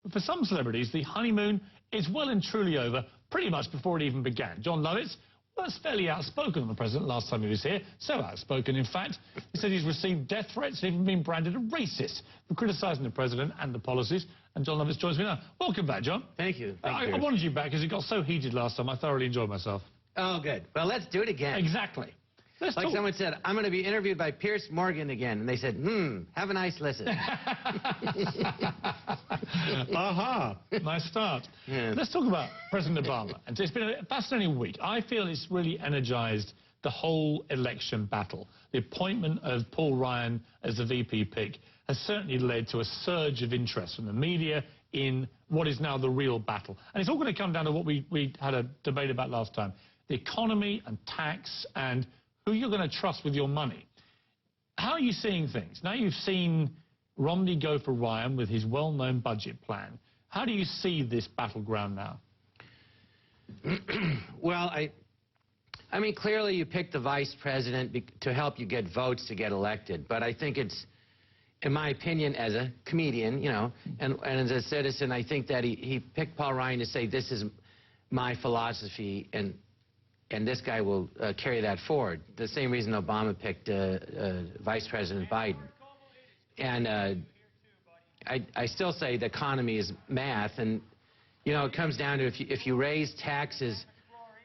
But for some celebrities, the honeymoon is well and truly over pretty much before it even began. Jon Lovitz was fairly outspoken on the president last time he was here. So outspoken, in fact, he said he's received death threats and even been branded a racist for criticising the president and the policies. And Jon Lovitz joins me now. Welcome back, Jon. Thank you. I wanted you back because it got so heated last time. I thoroughly enjoyed myself. Oh, good. Well, let's do it again. Exactly. Like someone said, I'm going to be interviewed by Piers Morgan again. And they said, have a nice listen. Aha, nice start. Yeah. Let's talk about President Obama. And it's been a fascinating week. I feel it's really energized the whole election battle. The appointment of Paul Ryan as the VP pick has certainly led to a surge of interest from the media in what is now the real battle. And it's all going to come down to what we had a debate about last time. The economy and tax and who you're going to trust with your money. How are you seeing things? Now you've seen Romney go for Ryan with his well-known budget plan. How do you see this battleground now? Well, I mean, clearly you picked the vice president to help you get votes to get elected. But I think it's, in my opinion, as a comedian, you know, and as a citizen, I think that he picked Paul Ryan to say, this is my philosophy, and this guy will carry that forward. The same reason Obama picked Vice President Biden. And I still say the economy is math, and, you know, it comes down to if you raise taxes,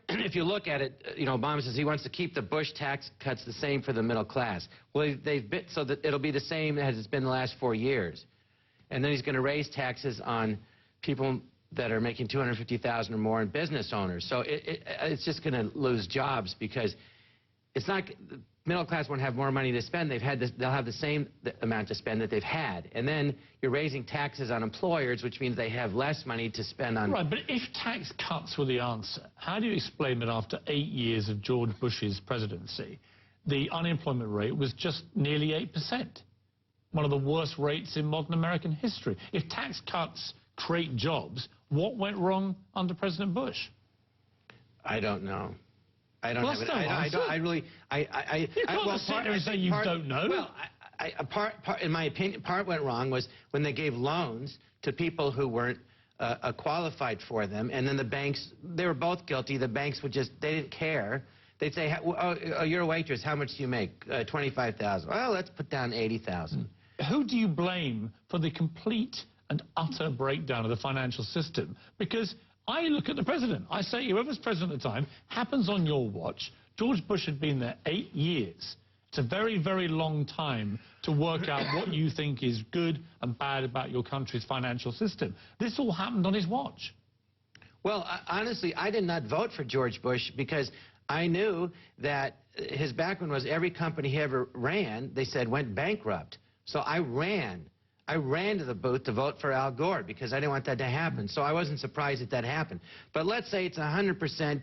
if you look at it, you know, Obama says he wants to keep the Bush tax cuts the same for the middle class. Well, they've been, so that it'll be the same as it's been the last 4 years. And then he's going to raise taxes on people that are making $250,000 or more, and business owners. So it's just going to lose jobs because it's not, the middle class won't have more money to spend. They'll have the same amount to spend that they've had. And then you're raising taxes on employers, which means they have less money to spend on... Right, but if tax cuts were the answer, how do you explain that after 8 years of George Bush's presidency, the unemployment rate was just nearly 8%? One of the worst rates in modern American history. If tax cuts create jobs, what went wrong under President Bush? I don't know. I don't well, have it. You can't sit there and say you don't know. Well, in my opinion, part went wrong was when they gave loans to people who weren't qualified for them, and then the banks, they were both guilty. The banks would just, they didn't care. They'd say, oh, you're a waitress, how much do you make? $25,000. Well, let's put down $80,000. Who do you blame for the complete and utter breakdown of the financial system? Because I look at the president. I say whoever's president at the time happens on your watch. George Bush had been there 8 years. It's a very, very long time to work out what you think is good and bad about your country's financial system. This all happened on his watch. Well, honestly, I did not vote for George Bush because I knew that his background was every company he ever ran, they said, went bankrupt. So I ran to the booth to vote for Al Gore because I didn't want that to happen. So I wasn't surprised that happened. But let's say it's 100%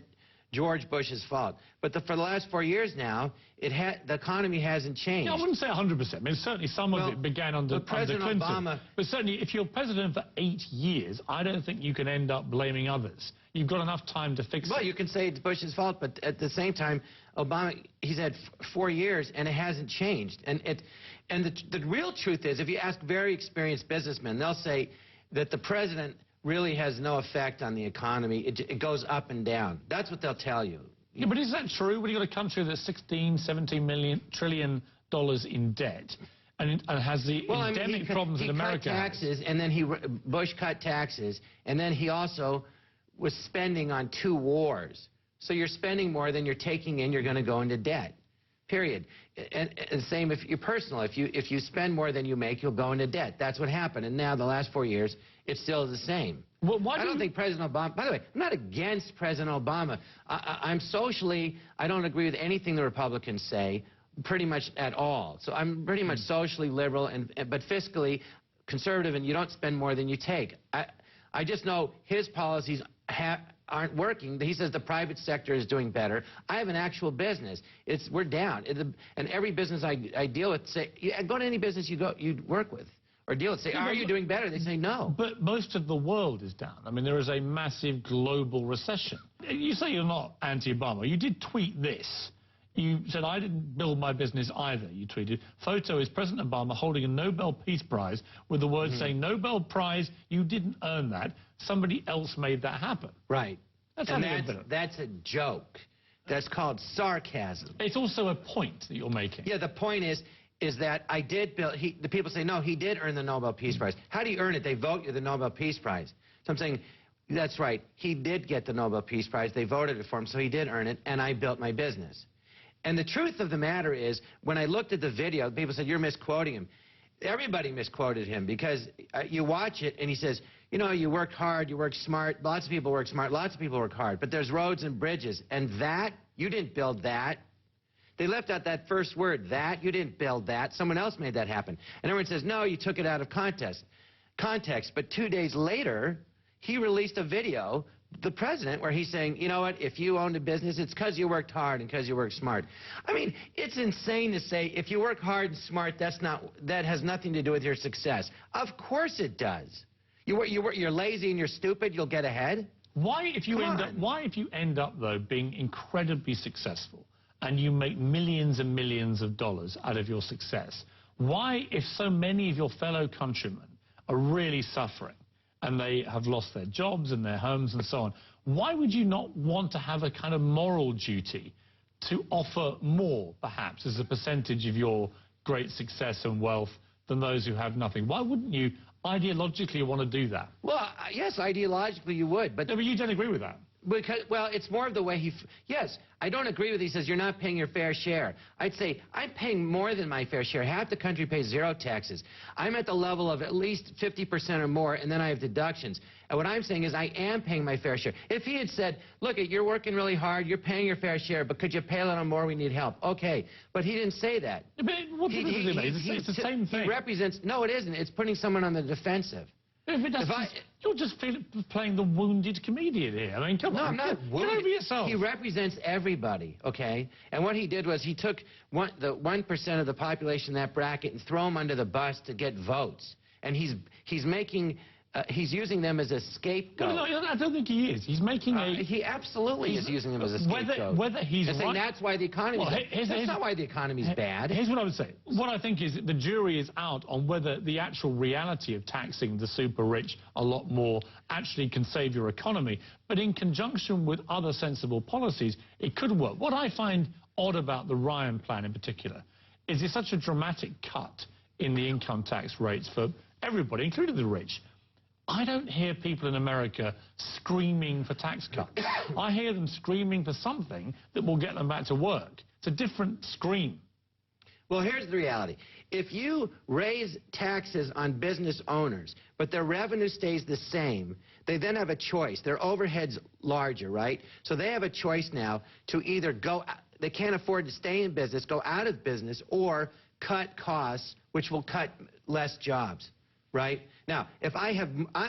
George Bush's fault. But for the last 4 years now, the economy hasn't changed. Yeah, I wouldn't say 100%. I mean, certainly some of it began under Clinton. Obama, but certainly if you're president for 8 years, I don't think you can end up blaming others. You've got enough time to fix it. Well, you can say it's Bush's fault, but at the same time, Obama, he's had 4 years, and it hasn't changed. And the real truth is, if you ask very experienced businessmen, they'll say that the president really has no effect on the economy. It goes up and down. That's what they'll tell you. Yeah, but is that true when you've got a country that's $17 trillion in debt and has the endemic problems that America has? He cut taxes, and then Bush cut taxes, and then he also was spending on 2 wars. So you're spending more than you're taking in, you're going to go into debt. Period. And same if you're personal. If you spend more than you make, you'll go into debt. That's what happened. And now the last 4 years, it's still the same. Well, I don't think President Obama, by the way, I'm not against President Obama. I'm socially, I don't agree with anything the Republicans say, pretty much at all. So I'm pretty much socially liberal, but fiscally conservative, and you don't spend more than you take. I just know his policies aren't working. He says the private sector is doing better. I have an actual business. We're down. And every business I deal with, go to any business you work with or deal with, say, are you doing better? They say no. But most of the world is down. I mean, there is a massive global recession. You say you're not anti-Obama. You did tweet this. You said, I didn't build my business either, you tweeted. Photo is President Obama holding a Nobel Peace Prize with the words saying, Nobel Prize, you didn't earn that. Somebody else made that happen. Right. That's a joke. That's called sarcasm. It's also a point that you're making. Yeah, the point is that I did build, the people say, no, he did earn the Nobel Peace Prize. How do you earn it? They vote you the Nobel Peace Prize. So I'm saying, that's right, he did get the Nobel Peace Prize. They voted it for him, so he did earn it, and I built my business. And the truth of the matter is, when I looked at the video, people said, you're misquoting him. Everybody misquoted him because you watch it and he says, you know, you worked hard, you worked smart, lots of people work smart, lots of people work hard, but there's roads and bridges, and that, you didn't build that. They left out that first word, that, you didn't build that, someone else made that happen. And everyone says, no, you took it out of context. But 2 days later, he released a video, the president, where he's saying, you know what, if you owned a business, it's because you worked hard and because you worked smart. I mean, it's insane to say if you work hard and smart, that has nothing to do with your success. Of course it does. You're lazy and you're stupid, you'll get ahead. Why, if you end up, though, being incredibly successful and you make millions and millions of dollars out of your success, why, if so many of your fellow countrymen are really suffering, and they have lost their jobs and their homes and so on, why would you not want to have a kind of moral duty to offer more, perhaps, as a percentage of your great success and wealth than those who have nothing? Why wouldn't you ideologically want to do that? Well, yes, ideologically you would, but... No, but you don't agree with that. Because, well, it's more of the way he... Yes, I don't agree with it. He says, you're not paying your fair share. I'd say, I'm paying more than my fair share. Half the country pays zero taxes. I'm at the level of at least 50% or more, and then I have deductions. And what I'm saying is I am paying my fair share. If he had said, look, you're working really hard, you're paying your fair share, but could you pay a little more, we need help. Okay, but he didn't say that. But what does it mean? It's the same thing. He represents... No, it isn't. It's putting someone on the defensive. You're just playing the wounded comedian here. I mean, come on. No, I'm not wounded. Get over yourself. He represents everybody, okay? And what he did was he took the 1% of the population in that bracket and throw them under the bus to get votes. And he's making... he's using them as a scapegoat. No, I don't think he is. He's making He absolutely is using them as a scapegoat. Whether he's right... saying that's why the economy... That's not why the economy's bad. Here's what I would say. What I think is the jury is out on whether the actual reality of taxing the super rich a lot more actually can save your economy. But in conjunction with other sensible policies, it could work. What I find odd about the Ryan plan in particular is it's such a dramatic cut in the income tax rates for everybody, including the rich. I don't hear people in America screaming for tax cuts. I hear them screaming for something that will get them back to work. It's a different scream. Well, here's the reality. If you raise taxes on business owners, but their revenue stays the same, they then have a choice. Their overhead's larger, right? So they have a choice now to either they can't afford to stay in business, go out of business, or cut costs, which will cut less jobs. Right? Now, if I have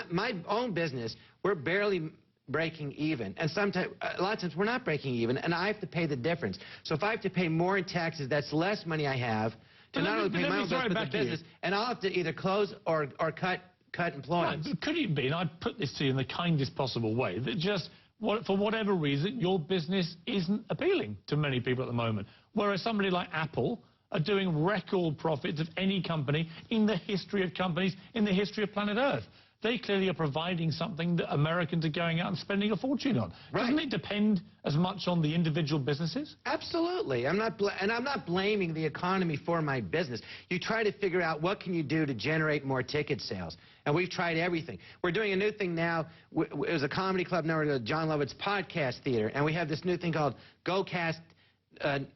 my own business, we're barely breaking even. And sometimes, a lot of times, we're not breaking even, and I have to pay the difference. So if I have to pay more in taxes, that's less money I have to not only pay my own bills, but the business. And I'll have to either close or cut employees. Right, could it be, and I put this to you in the kindest possible way, that just for whatever reason, your business isn't appealing to many people at the moment, whereas somebody like Apple are doing record profits of any company in the history of companies, in the history of planet Earth. They clearly are providing something that Americans are going out and spending a fortune on. Right. Doesn't it depend as much on the individual businesses? Absolutely. I'm not blaming the economy for my business. You try to figure out what can you do to generate more ticket sales. And we've tried everything. We're doing a new thing now. It was a comedy club network, the Jon Lovitz podcast theater, and we have this new thing called GoCast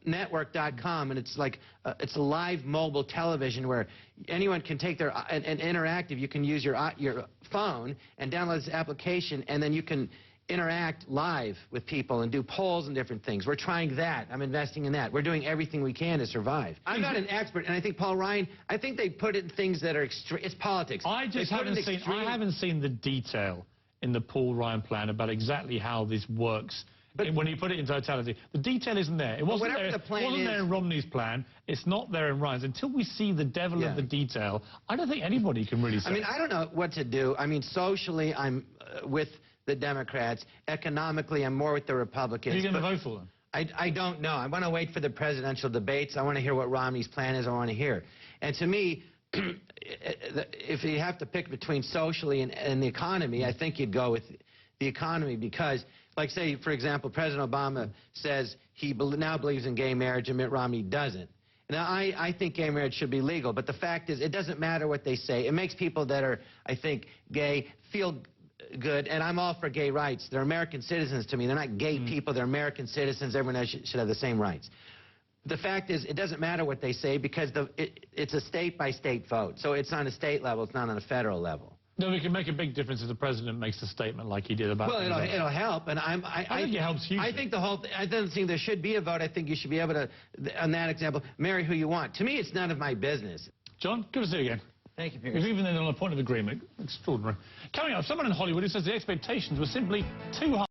network.com, and it's like it's a live mobile television where anyone can take their and interactive. You can use your phone and download this application, and then you can interact live with people and do polls and different things. We're trying that. I'm investing in that. We're doing everything we can to survive. I'm not an expert, and I think Paul Ryan, I think they put it in things that are extreme. It's politics. I haven't seen the detail in the Paul Ryan plan about exactly how this works. But when you put it in totality, the detail isn't there. It wasn't there in Romney's plan. It's not there in Ryan's. Until we see the devil of the detail, I don't think anybody can really say. I mean, I don't know what to do. I mean, socially, I'm with the Democrats. Economically, I'm more with the Republicans. Who are you going to vote for them? I don't know. I want to wait for the presidential debates. I want to hear what Romney's plan is. I want to hear. And to me, if you have to pick between socially and the economy, I think you'd go with the economy because, like, say, for example, President Obama says he now believes in gay marriage and Mitt Romney doesn't. Now, I think gay marriage should be legal, but the fact is it doesn't matter what they say. It makes people that are, I think, gay feel good, and I'm all for gay rights. They're American citizens to me. They're not gay people. They're American citizens. Everyone should have the same rights. The fact is, it doesn't matter what they say because it's a state-by-state vote. So it's on a state level. It's not on a federal level. No, it can make a big difference if the president makes a statement like he did about... Well, it'll help, and I think it helps hugely. I think I don't think there should be a vote. I think you should be able to, on that example, marry who you want. To me, it's none of my business. John, good to see you again. Thank you, Piers. We've even then on a point of agreement. Extraordinary. Coming up, someone in Hollywood who says the expectations were simply too high.